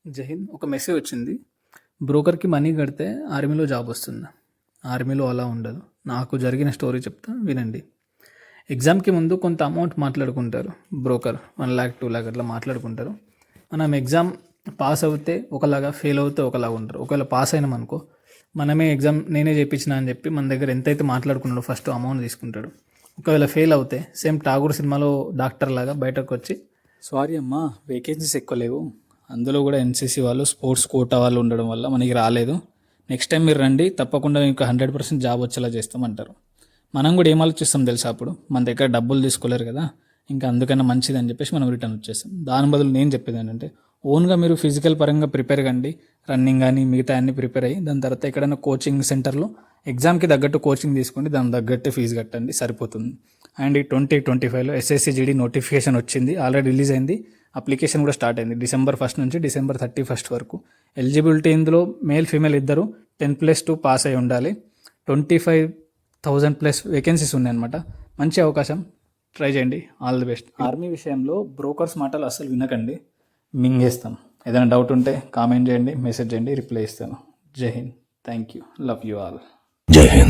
జహింద్ ఒక మెసేజ్ వచ్చింది. బ్రోకర్కి మనీ కడితే ఆర్మీలో జాబ్ వస్తుంది. ఆర్మీలో అలా ఉండదు. నాకు జరిగిన స్టోరీ చెప్తా వినండి. ఎగ్జామ్కి ముందు కొంత అమౌంట్ మాట్లాడుకుంటారు. బ్రోకర్ 1 lakh 2 lakh అట్లా మాట్లాడుకుంటారు. మనం ఎగ్జామ్ పాస్ అవుతే ఒకలాగా, ఫెయిల్ అవుతే ఒకలాగా ఉంటారు. ఒకవేళ పాస్ అయినాం అనుకో, మనమే ఎగ్జామ్ నేనే చేయించిన అని చెప్పి మన దగ్గర ఎంతైతే మాట్లాడుకున్నాడో ఫస్ట్ అమౌంట్ తీసుకుంటాడు. ఒకవేళ ఫెయిల్ అవుతే సేమ్ ఠాగూర్ సినిమాలో డాక్టర్ లాగా బయటకు వచ్చి, సారీ అమ్మా వేకెన్సీస్ ఎక్కువ లేవు, అందులో కూడా ఎన్సీసీ వాళ్ళు స్పోర్ట్స్ కోటా వాళ్ళు ఉండడం వల్ల మనకి రాలేదు, నెక్స్ట్ టైం మీరు రండి, తప్పకుండా మీకు 100% జాబ్ వచ్చేలా చేస్తామంటారు. మనం కూడా ఏం ఆలోచిస్తాం తెలుసా, అప్పుడు మన దగ్గర డబ్బులు తీసుకోలేరు కదా, ఇంకా అందుకన్నా మంచిది అని చెప్పేసి మనం రిటర్న్ వచ్చేస్తాం. దాని బదులు నేను చెప్పేది ఏంటంటే, ఓన్గా మీరు ఫిజికల్ పరంగా ప్రిపేర్ కండి, రన్నింగ్ కానీ మిగతా అన్ని ప్రిపేర్ అయ్యి దాని తర్వాత ఎక్కడైనా కోచింగ్ సెంటర్లో ఎగ్జామ్కి తగ్గట్టు కోచింగ్ తీసుకోండి, దాని తగ్గట్టు ఫీజు కట్టండి, సరిపోతుంది. అండ్ ఈ 2025లో SSC/GD నోటిఫికేషన్ వచ్చింది, ఆల్రెడీ రిలీజ్ అయింది, అప్లికేషన్ కూడా స్టార్ట్ అయింది. December 1 నుంచి December 31 వరకు. ఎలిజిబిలిటీ ఇందులో మేల్ ఫీమేల్ ఇద్దరు 10+2 పాస్ అయి ఉండాలి. 25,000+ వేకెన్సీస్ ఉన్నాయన్నమాట. మంచి అవకాశం, ట్రై చేయండి. All the best. ఆర్మీ విషయంలో బ్రోకర్స్ మాటలు అస్సలు వినకండి, మింగేస్తాం. ఏదైనా డౌట్ ఉంటే కామెంట్ చేయండి, మెసేజ్ చేయండి, రిప్లై ఇస్తాను. జై Hind, thank you, love you all. జై హింద్.